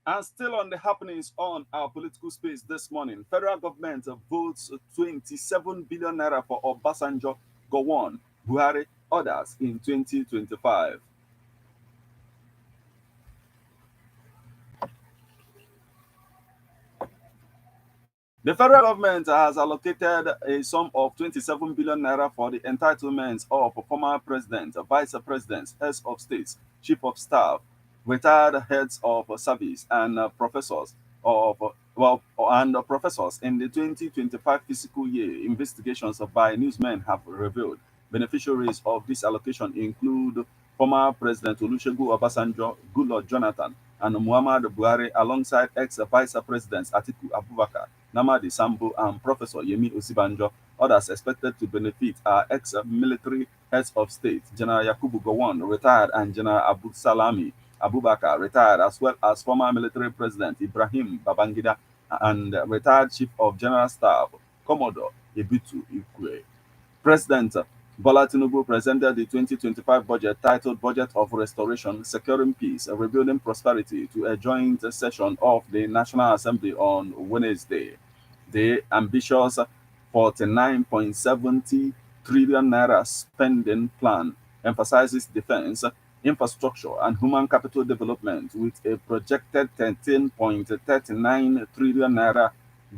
And still on the happenings on our political space this morning, federal government votes 27 billion naira for Obasanjo, Gowon, Buhari, others in 2025. The federal government has allocated a sum of 27 billion naira for the entitlements of former president, vice presidents, heads of states, chief of staff, retired heads of service, and professors of professors in the 2025 fiscal year. Investigations by newsmen have revealed beneficiaries of this allocation include former President Olusegun Obasanjo, Goodluck Jonathan, and Muhammadu Buhari, alongside ex-vice presidents Atiku Abubakar, Namadi Sambo, and Professor Yemi Osibanjo. Others expected to benefit are ex-military heads of state, General Yakubu Gowon, retired, and General Abu Salami Abubakar, retired, as well as former military president Ibrahim Babangida and retired chief of general staff Commodore Ebitu Ikwe. President Bola Tinubu presented the 2025 budget titled Budget of Restoration, Securing Peace, Rebuilding Prosperity to a joint session of the National Assembly on Wednesday. The ambitious 49.70 trillion naira spending plan emphasizes defense, infrastructure, and human capital development with a projected 13.39 trillion naira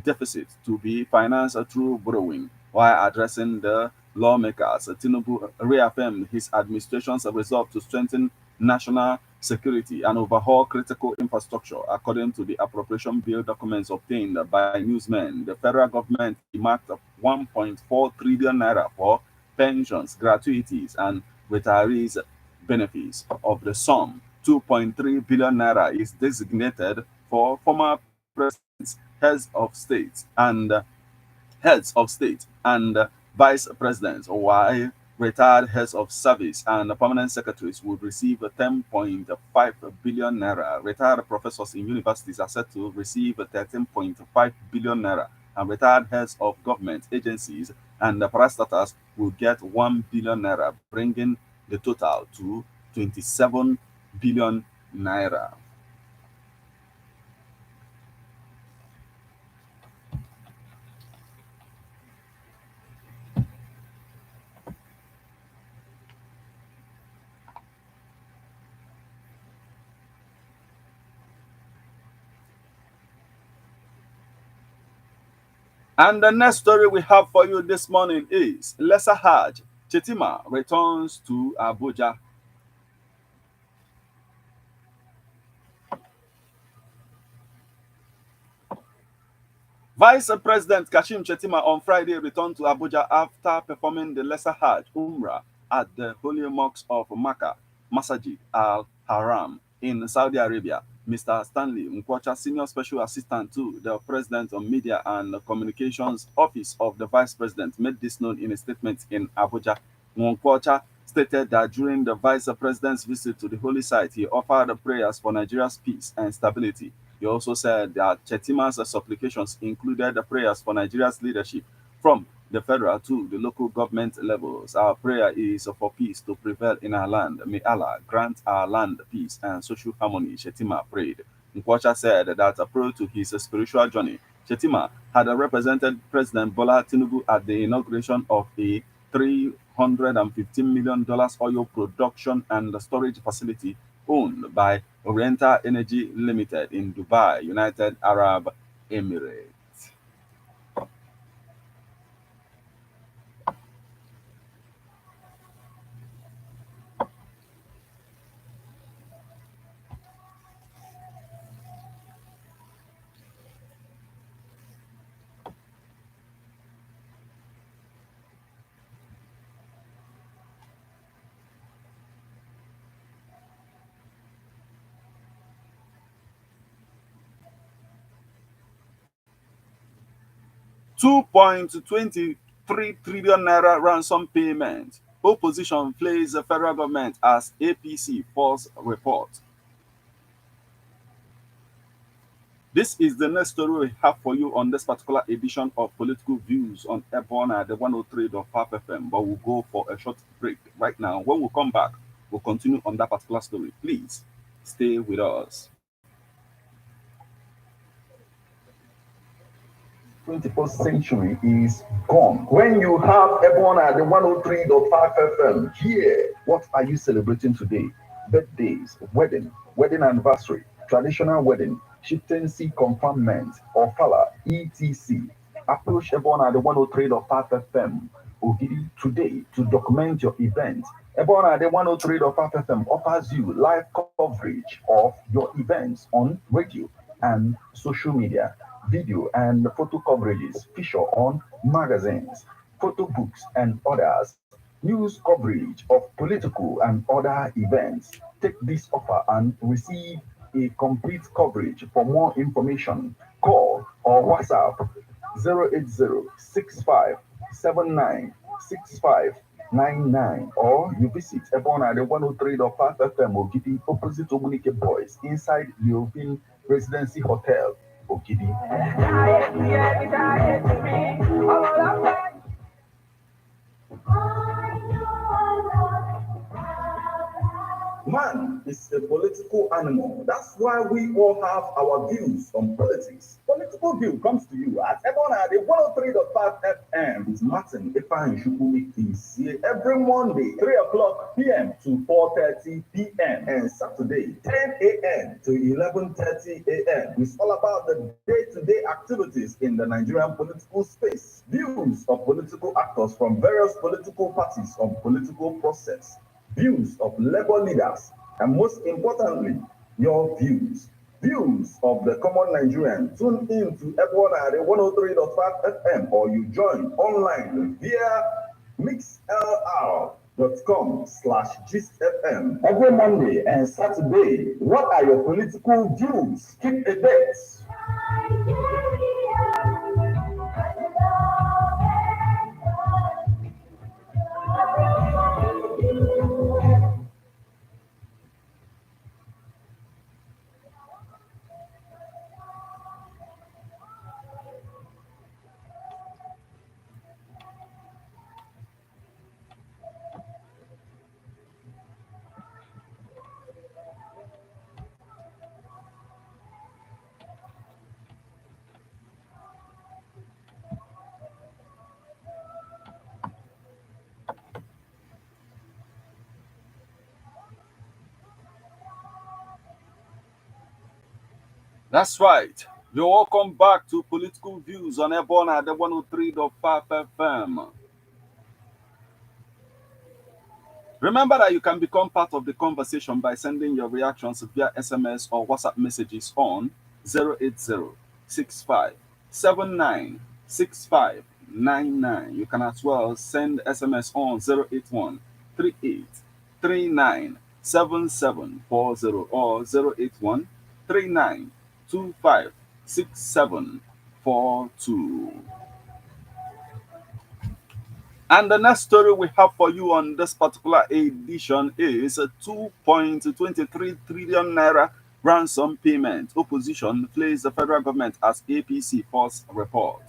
deficit to be financed through borrowing. While addressing the lawmakers, Tinubu reaffirmed his administration's resolve to strengthen national security and overhaul critical infrastructure. According to the appropriation bill documents obtained by newsmen, the federal government earmarked 1.4 trillion naira for pensions, gratuities, and retirees' benefits. Of the sum, 2.3 billion naira is designated for former presidents, heads of state and vice presidents, while retired heads of service and permanent secretaries would receive 10.5 billion naira. Retired professors in universities are set to receive 13.5 billion naira, and retired heads of government agencies and parastatals will get 1 billion naira, bringing the total to 27 billion naira. And the next story we have for you this morning is Lesser Hajj Chetima returns to Abuja. Vice President Kashim Chetima on Friday returned to Abuja after performing the Lesser Hajj Umrah at the Holy Mosque of Makkah, Masajid Al Haram in Saudi Arabia. Mr. Stanley Nkwacha, Senior Special Assistant to the President on Media and Communications Office of the Vice President, made this known in a statement in Abuja. Nkwacha stated that during the Vice President's visit to the holy site, he offered prayers for Nigeria's peace and stability. He also said that Chetima's supplications included the prayers for Nigeria's leadership from the federal to the local government levels. Our prayer is for peace to prevail in our land. May Allah grant our land peace and social harmony, Shetima prayed. Nkwacha said that prior to his spiritual journey, Shetima had represented President Bola Tinubu at the inauguration of a $315 million oil production and storage facility owned by Oriental Energy Limited in Dubai, United Arab Emirates. 2.23 trillion naira ransom payment. Opposition flays the federal government as APC false report. This is the next story we have for you on this particular edition of Political Views on Airborne at the 103.5 FM. But we'll go for a short break right now. When we come back, we'll continue on that particular story. Please stay with us. 21st century is gone. When you have everyone at the 103.5 FM here, what are you celebrating today? Birthdays, wedding anniversary, traditional wedding, chieftaincy conferment, or fala, etc. Approach everyone at the 103.5 FM OGIDI today to document your event. Everyone at the 103.5 FM offers you live coverage of your events on radio and social media, video and photo coverages feature on magazines, photo books, and others, news coverage of political and other events. Take this offer and receive a complete coverage. For more information, call or WhatsApp 08065796599, or you visit Ebon at the 103.5 FM Ogidi opposite Omunike Boys inside European Residency Hotel Ogidi. Man is a political animal. That's why we all have our views on politics. Political View comes to you at Ebona, the 103.5 FM with Martin Ifan Shukumi is here every Monday, 3 o'clock p.m. to 4:30 p.m. and Saturday, 10 a.m. to 11:30 a.m. It's all about the day-to-day activities in the Nigerian political space. Views of political actors from various political parties on political process, views of labor leaders, and most importantly, your views. Views of the common Nigerian. Tune in to everyone at the 103.5 FM, or you join online via mixlr.com/gistfm every Monday and Saturday. What are your political views? Keep a date. That's right. You're welcome back to Political Views on Airborne at the 103.5 FM. Remember that you can become part of the conversation by sending your reactions via SMS or WhatsApp messages on 08065796599. You can as well send SMS on 08138397740 or 08139256742. And the next story we have for you on this particular edition is a 2.23 trillion naira ransom payment. Opposition plays the federal government as APC false report.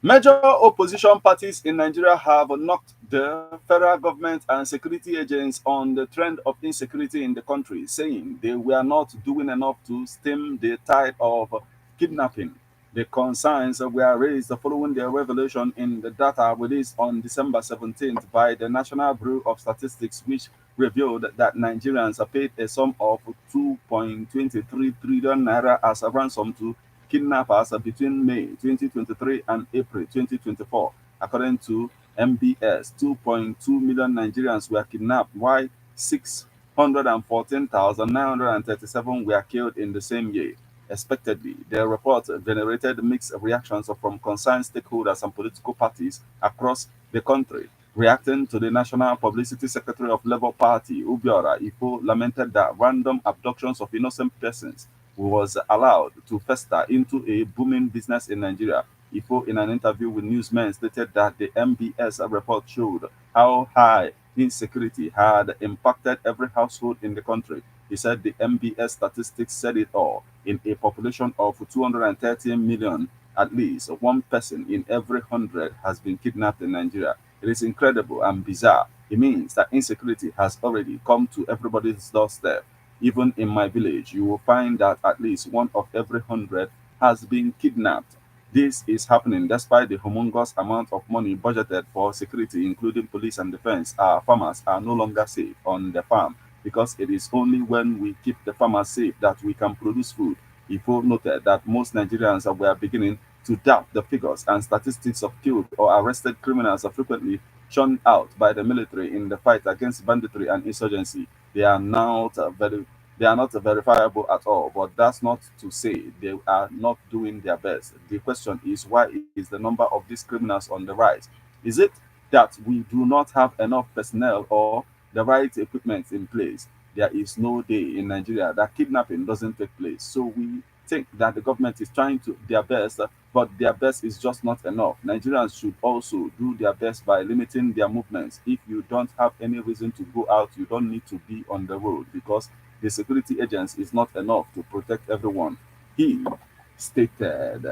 Major opposition parties in Nigeria have knocked the federal government and security agents on the trend of insecurity in the country, saying they were not doing enough to stem the tide of kidnapping. The concerns were raised following the revelation in the data released on December 17th by the National Bureau of Statistics, which revealed that Nigerians paid a sum of 2.23 trillion naira as a ransom to kidnappers between May 2023 and April 2024. According to MBS, 2.2 million Nigerians were kidnapped, while 614,937 were killed in the same year. Expectedly, the report generated mixed reactions from concerned stakeholders and political parties across the country. Reacting to the National Publicity Secretary of Labour Party, Ubiora Ifo, lamented that random abductions of innocent persons was allowed to fester into a booming business in Nigeria. Ifo, in an interview with newsmen, stated that the MBS report showed how high insecurity had impacted every household in the country. He said the MBS statistics said it all. In a population of 230 million, at least one person in every 100 has been kidnapped in Nigeria. It is incredible and bizarre. It means that insecurity has already come to everybody's doorstep. Even in my village, you will find that at least one of every 100 has been kidnapped. This is happening despite the humongous amount of money budgeted for security, including police and defense. Our farmers are no longer safe on the farm because it is only when we keep the farmers safe that we can produce food. Ifo noted that most Nigerians were beginning to doubt the figures and statistics of killed or arrested criminals are frequently shunned out by the military in the fight against banditry and insurgency. They are not they are not verifiable at all, but that's not to say they are not doing their best. The question is, why is the number of these criminals on the rise? Is it that we do not have enough personnel or the right equipment in place? There is no day in Nigeria that kidnapping doesn't take place. So we think that the government is trying to their best, but their best is just not enough. Nigerians should also do their best by limiting their movements. If you don't have any reason to go out, you don't need to be on the road because the security agents is not enough to protect everyone. He stated.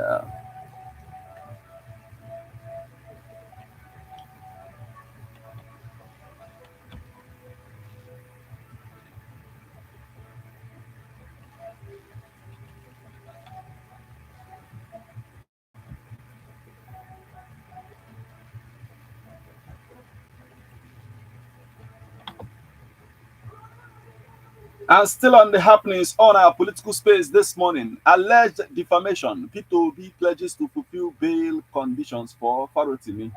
And still on the happenings on our political space this morning, alleged defamation. P2B pledges to fulfill bail conditions for Farotimi.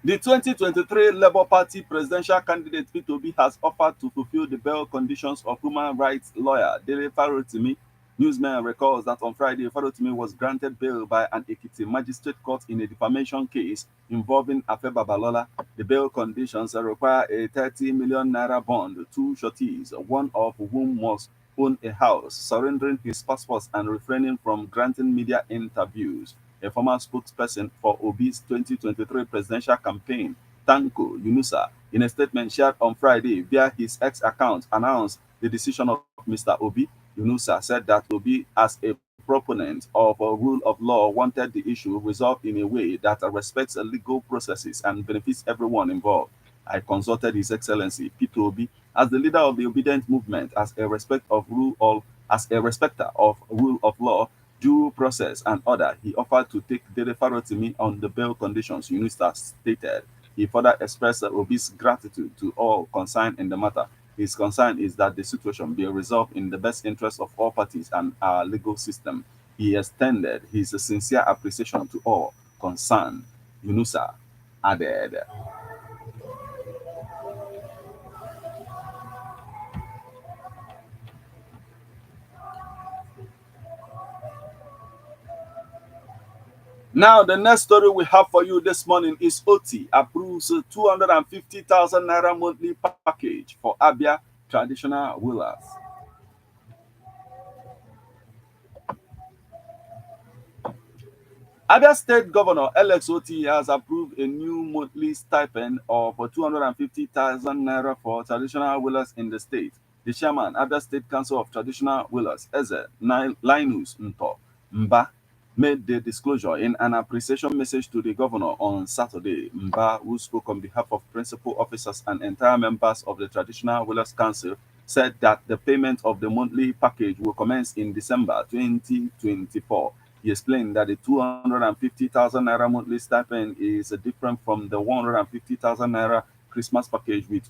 The 2023 Labour Party presidential candidate P2B has offered to fulfill the bail conditions of human rights lawyer Dele Farotimi. Newsman recalls that on Friday, Farotimi was granted bail by an Ekiti magistrate court in a defamation case involving Afe Babalola. The bail conditions require a 30 million naira bond, two sureties, one of whom must own a house, surrendering his passport and refraining from granting media interviews. A former spokesperson for Obi's 2023 presidential campaign, Tanko Yunusa, in a statement shared on Friday via his X account, announced the decision of Mr. Obi. Yunusa said that Obi, as a proponent of a rule of law, wanted the issue resolved in a way that respects legal processes and benefits everyone involved. I consulted His Excellency Peter Obi as the leader of the obedient movement as a respecter of rule of law, due process, and order. He offered to take Dele Farotimi on the bail conditions, UNISTA stated. He further expressed Obi's gratitude to all concerned in the matter. His concern is that the situation be resolved in the best interest of all parties and our legal system. He extended his sincere appreciation to all concerned, Yunusa added. Now, the next story we have for you this morning is OT approves 250,000 naira monthly package for Abia traditional rulers. Abia State Governor Alex Oti has approved a new monthly stipend of 250,000 naira for traditional rulers in the state. The chairman, Abia State Council of Traditional Rulers, Eze Linus Nto Mba, made the disclosure in an appreciation message to the governor on Saturday. Mba, who spoke on behalf of principal officers and entire members of the Traditional Rulers Council, said that the payment of the monthly package will commence in December 2024. He explained that the 250,000 naira monthly stipend is different from the 150,000 naira Christmas package which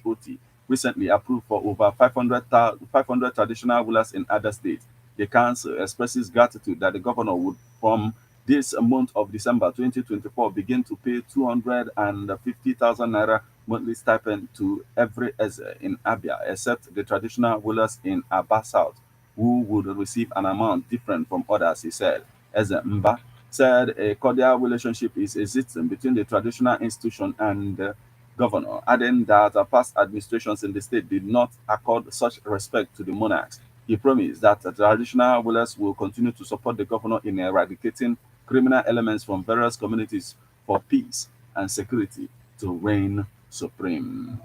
OT recently approved for over 500 traditional rulers in other states. The council expresses gratitude that the governor would, from this month of December 2024, begin to pay 250,000 naira monthly stipend to every Eze in Abia, except the traditional rulers in Aba South, who would receive an amount different from others, he said. Eze Mba said a cordial relationship is existing between the traditional institution and the governor, adding that past administrations in the state did not accord such respect to the monarchs. He promised that the traditional rulers will continue to support the governor in eradicating criminal elements from various communities for peace and security to reign supreme.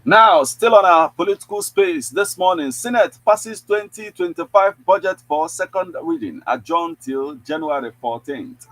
Now, still on our political space this morning, Senate passes 2025 budget for second reading, adjourned till January 14th.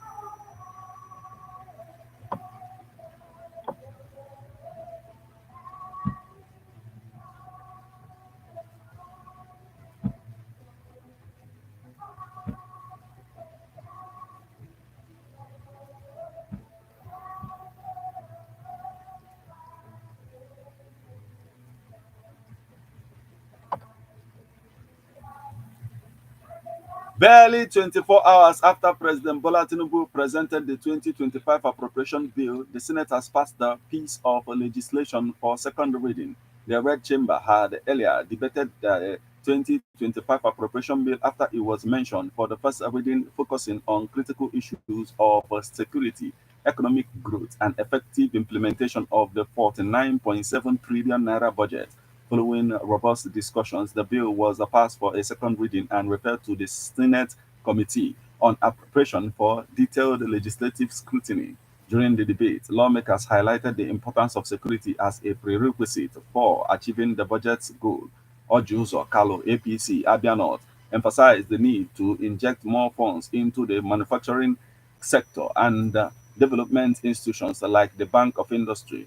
Barely 24 hours after President Bola Tinubu presented the 2025 appropriation bill, the Senate has passed the piece of legislation for second reading. The Red Chamber had earlier debated the 2025 appropriation bill after it was mentioned for the first reading, focusing on critical issues of security, economic growth, and effective implementation of the 49.7 trillion naira budget. Following robust discussions, the bill was passed for a second reading and referred to the Senate Committee on Appropriation for detailed legislative scrutiny. During the debate, lawmakers highlighted the importance of security as a prerequisite for achieving the budget's goal. Ojuzo Kalo, APC, Abia North, emphasized the need to inject more funds into the manufacturing sector and development institutions like the Bank of Industry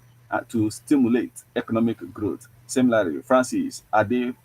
to stimulate economic growth. Similarly, Francis Adefadusi,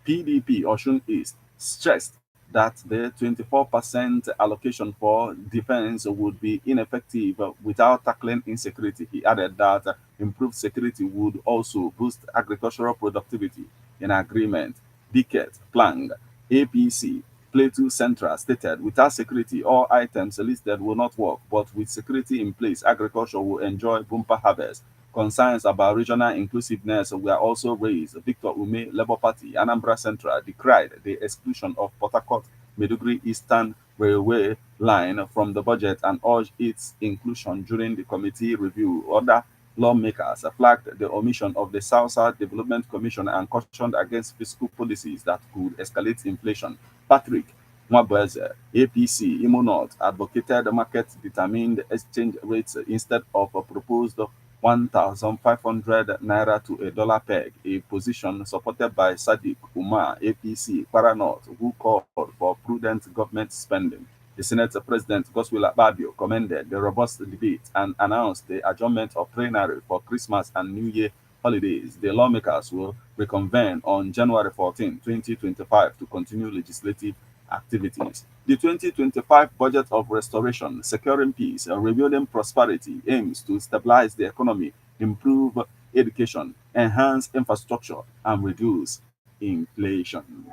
PDP Osun East, stressed that the 24% allocation for defense would be ineffective without tackling insecurity. He added that improved security would also boost agricultural productivity. In agreement, Biket Plang, APC, Plateau Central stated, without security, all items listed will not work, but with security in place, agriculture will enjoy bumper harvest. Concerns about regional inclusiveness were also raised. Victor Ume, Labour Party, Anambra Central, decried the exclusion of Port Harcourt Maiduguri Eastern Railway line from the budget and urged its inclusion during the committee review. Other lawmakers flagged the omission of the South-South Development Commission and cautioned against fiscal policies that could escalate inflation. Patrick Mwabweze, APC, Imo North, advocated market-determined exchange rates instead of a proposed 1,500 naira to a dollar peg, a position supported by Sadiq Umar, APC, Kwara North, who called for prudent government spending. The Senate President Godswill Akpabio commended the robust debate and announced the adjournment of plenary for Christmas and New Year holidays. The lawmakers will reconvene on January 14, 2025 to continue legislative activities. The 2025 budget of restoration, securing peace, and rebuilding prosperity aims to stabilize the economy, improve education, enhance infrastructure, and reduce inflation.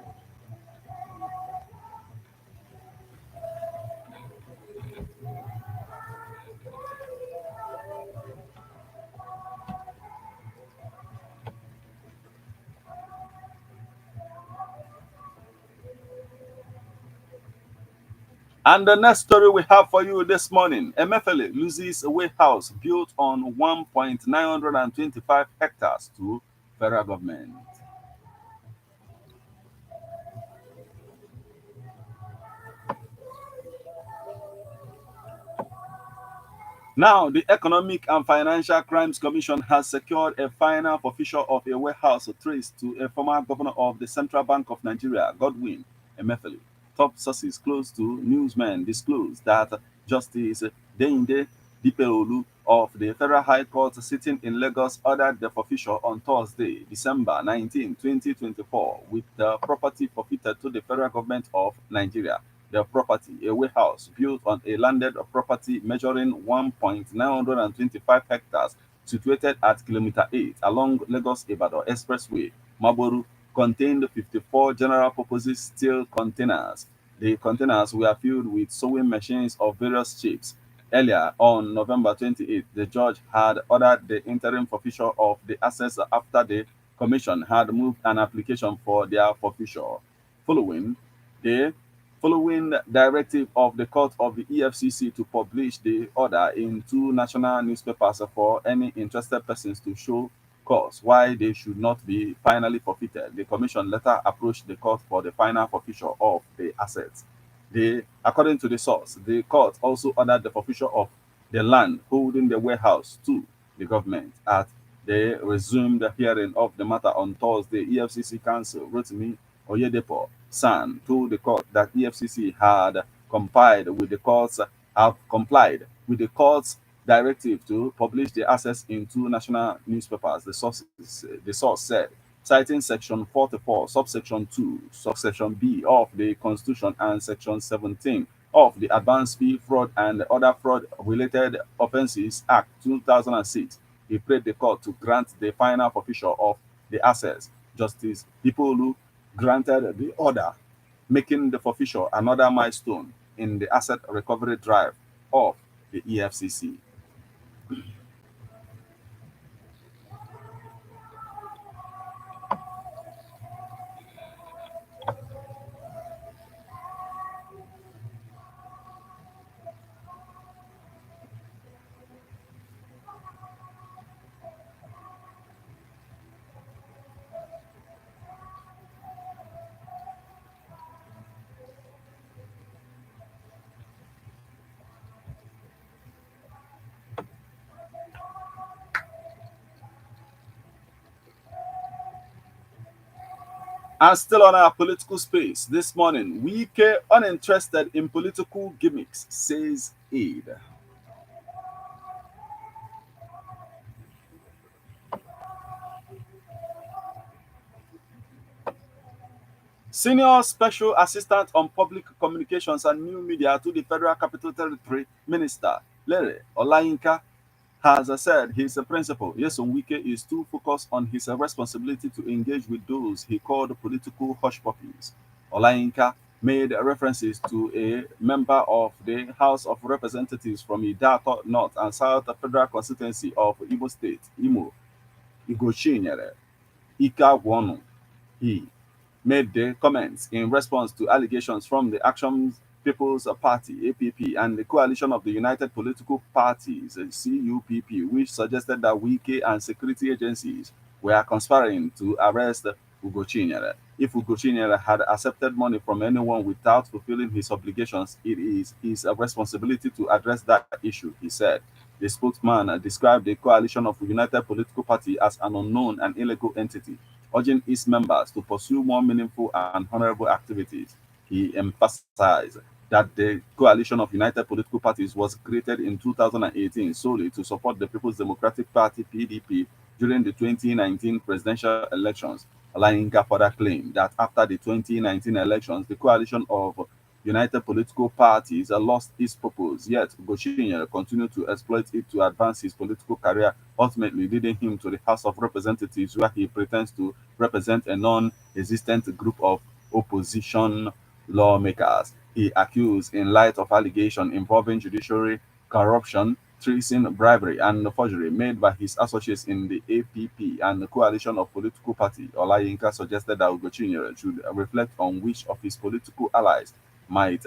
And the next story we have for you this morning, Emefele loses a warehouse built on 1.925 hectares to federal government. Now, the Economic and Financial Crimes Commission has secured a final forfeiture of a warehouse traced to a former governor of the Central Bank of Nigeria, Godwin Emefiele. Top sources close to newsmen disclosed that Justice Deinde Dipeolu of the Federal High Court sitting in Lagos ordered the forfeiture on Thursday, December 19, 2024, with the property forfeited to the federal government of Nigeria. The property, a warehouse built on a landed property measuring 1.925 hectares, situated at Kilometer 8 along Lagos Ibadan Expressway, Maboru, contained 54 general purpose steel containers. The containers were filled with sewing machines of various shapes. Earlier on November 28, the judge had ordered the interim forfeiture of the assets after the commission had moved an application for their forfeiture. Following the following directive of the court of the EFCC to publish the order in two national newspapers for any interested persons to show cause why they should not be finally forfeited. The commission later approached the court for the final forfeiture of the assets. According to the source, the court also ordered the forfeiture of the land holding the warehouse too. the government. At the resumed hearing of the matter on Thursday, EFCC counsel Rotimi Oyedepo San told the court that EFCC had complied with the court's directive to publish the assets in two national newspapers, the source said, citing Section 44, subsection 2, subsection B of the Constitution and Section 17 of the Advanced Fee Fraud and Other Fraud Related Offences Act 2006. He prayed the court to grant the final forfeiture of the assets. Justice Ipolu granted the order, making the forfeiture another milestone in the asset recovery drive of the EFCC. And still on our political space this morning, Wike uninterested in political gimmicks, says aide. Senior Special Assistant on Public Communications and New Media to the Federal Capital Territory Minister, Lere Olayinka, has said his principal, Yeson Wike, is too focused on his responsibility to engage with those he called political hush puppies. Olayinka made references to a member of the House of Representatives from Idato North and South Federal Constituency of Igbo State, Imo, Igochinyere, Ika Wonu. He made the comments in response to allegations from the Action People's Party (APP) and the Coalition of the United Political Parties (CUPP), which suggested that Wike and security agencies were conspiring to arrest Ugo Chinyere. If Ugo Chinyere had accepted money from anyone without fulfilling his obligations, it is his responsibility to address that issue, he said. The spokesman described the Coalition of United Political Party as an unknown and illegal entity, urging its members to pursue more meaningful and honorable activities. He emphasized that the Coalition of United Political Parties was created in 2018 solely to support the People's Democratic Party (PDP) during the 2019 presidential elections. Olayinka further claimed that after the 2019 elections, the coalition of United Political Parties lost its purpose, yet Goshinyere continued to exploit it to advance his political career, ultimately leading him to the House of Representatives, where he pretends to represent a non-existent group of opposition lawmakers. He accused in light of allegations involving judiciary corruption, treason, bribery, and forgery made by his associates in the APP and the coalition of political party. Olayinka suggested that Ugochinyere should reflect on which of his political allies might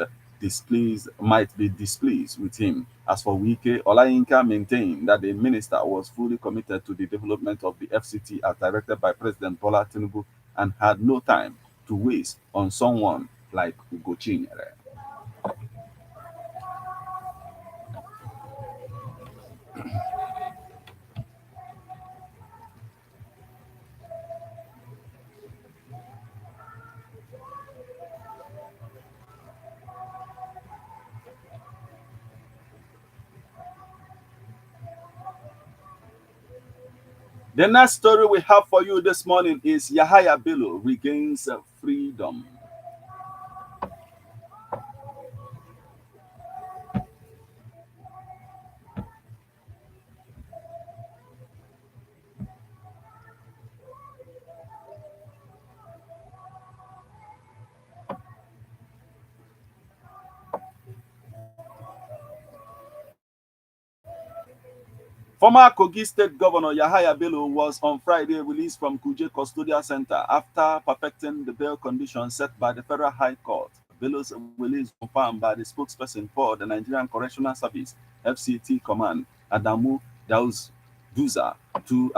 might be displeased with him. As for Wike, Olayinka maintained that the minister was fully committed to the development of the FCT as directed by President Bola Tinubu and had no time to waste on someone like Ugo Chinyere. The next story we have for you this morning is Yahaya Bello regains freedom. Former Kogi State Governor Yahaya Bello was on Friday released from Kuje Custodial Center after perfecting the bail conditions set by the Federal High Court. Bello's release was confirmed by the spokesperson for the Nigerian Correctional Service (FCT) Command, Adamu Duza, to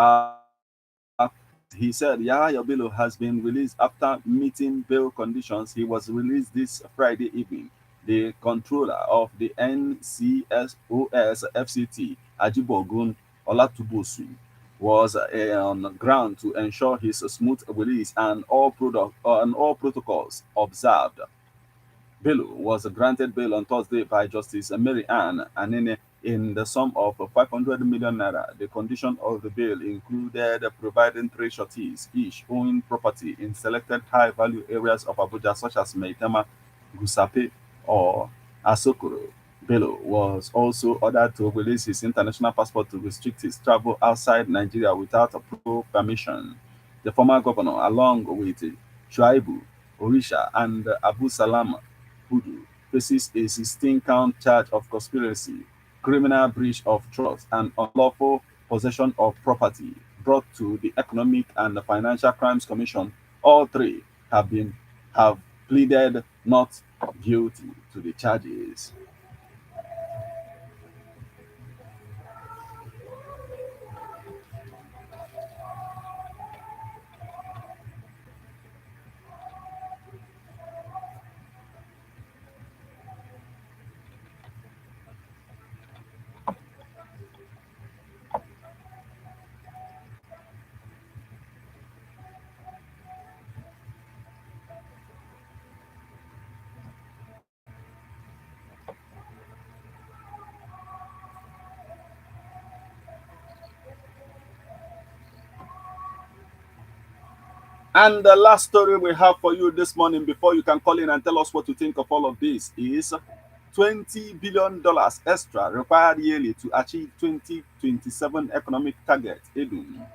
he said Yahaya Bello has been released after meeting bail conditions. He was released this Friday evening. The controller of the NCSOS FCT, Ajibogun Olatubosu, was on ground to ensure his smooth release and all protocols observed. Bello was granted bail on Thursday by Justice Mary Ann Anene in the sum of 500 million naira. The condition of the bail included providing three sureties, each owning property in selected high-value areas of Abuja, such as Maitama, Gusape, or Asokoro. Bello was also ordered to release his international passport to restrict his travel outside Nigeria without permission. The former governor, along with Shuaibu, Orisha, and Abu Salam Hudu, faces a 16-count charge of conspiracy, criminal breach of trust, and unlawful possession of property brought to the Economic and Financial Crimes Commission. All three have pleaded not guilty to the charges. And the last story we have for you this morning, before you can call in and tell us what you think of all of this, is $20 billion extra required yearly to achieve 2027 economic target. Edun.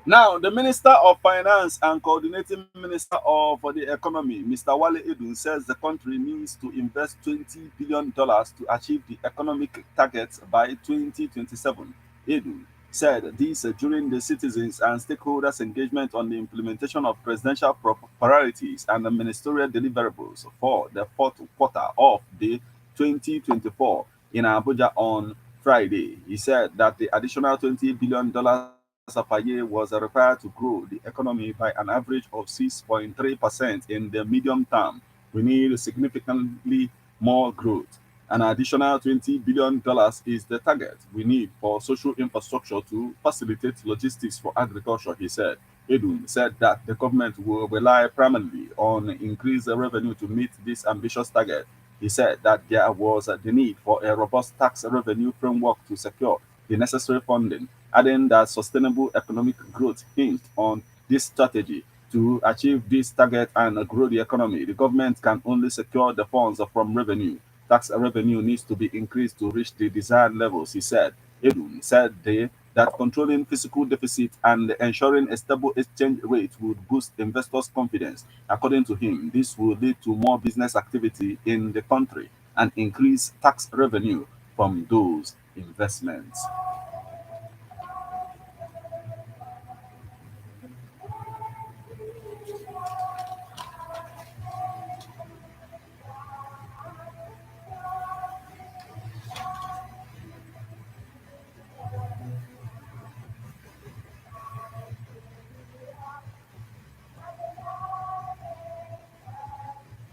Now, the Minister of Finance and Coordinating Minister of the Economy, Mr. Wale Edun, says the country needs to invest $20 billion to achieve the economic targets by 2027. Edun said this during the citizens and stakeholders' engagement on the implementation of presidential priorities and the ministerial deliverables for the fourth quarter of the 2024 in Abuja on Friday. He said that the additional $20 billion per year was required to grow the economy by an average of 6.3% in the medium term. We need significantly more growth. An additional $20 billion is the target we need for social infrastructure to facilitate logistics for agriculture, he said. Edun said that the government will rely primarily on increased revenue to meet this ambitious target. He said that there was the need for a robust tax revenue framework to secure the necessary funding, adding that sustainable economic growth hinged on this strategy. To achieve this target and grow the economy, the government can only secure the funds from revenue. Tax revenue needs to be increased to reach the desired levels, he said. Edun said that controlling fiscal deficit and ensuring a stable exchange rate would boost investors' confidence. According to him, this will lead to more business activity in the country and increase tax revenue from those investments.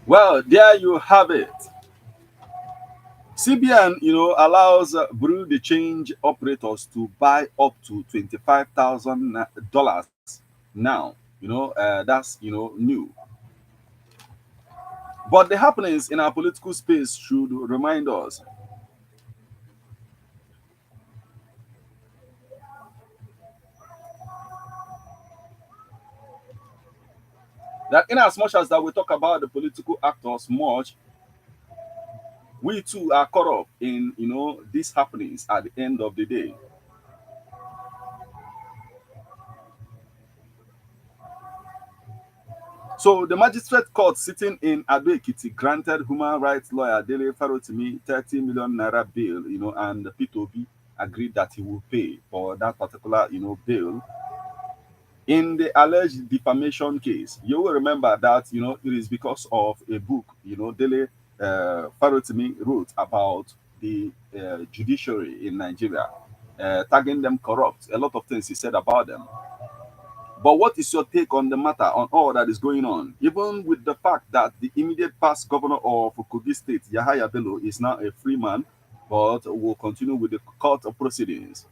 Well, there you have it. CBN, allows Bureau de change operators to buy up to $25,000 now. That's new. But the happenings in our political space should remind us that in as much as that we talk about the political actors much, we too are caught up in these happenings at the end of the day. So the magistrate court sitting in Ado-Ekiti granted human rights lawyer Dele Farotimi 30 million naira bail, and P2B agreed that he will pay for that particular, bail. In the alleged defamation case, you will remember that, it is because of a book, Dele Farotimi wrote about the judiciary in Nigeria, tagging them corrupt. A lot of things he said about them. But what is your take on the matter, on all that is going on? Even with the fact that the immediate past governor of Kogi State, Yahaya Bello, is now a free man, but will continue with the court proceedings.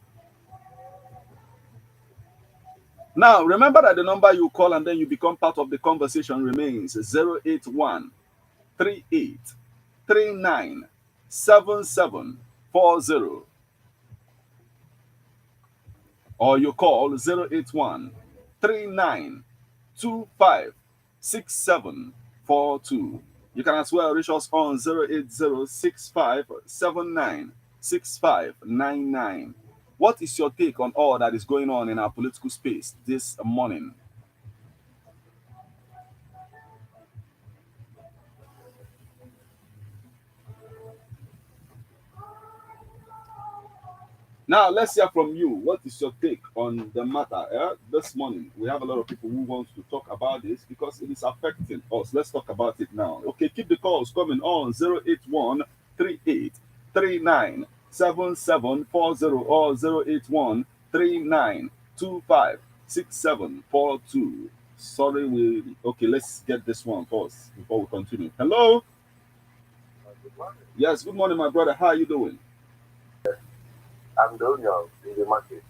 Now, remember that the number you call and then you become part of the conversation remains 081 38 39 7740, or you call 081 39 25 6742. You can as well reach us on 08065796599. What is your take on all that is going on in our political space this morning? Now, let's hear from you. What is your take on the matter this morning? We have a lot of people who want to talk about this because it is affecting us. Let's talk about it now. Okay, keep the calls coming on 081 38 39 7740 or 081 39 25 6742. Sorry, okay, let's get this one first before we continue. Hello? Good morning. Yes, good morning, my brother. How are you doing? I'm the onion in the market.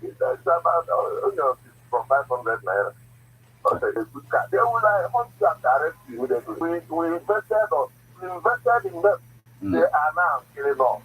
It's about onions from 500 naira. Okay, a good car. They will want to direct you with we invested in them. They are now killing off.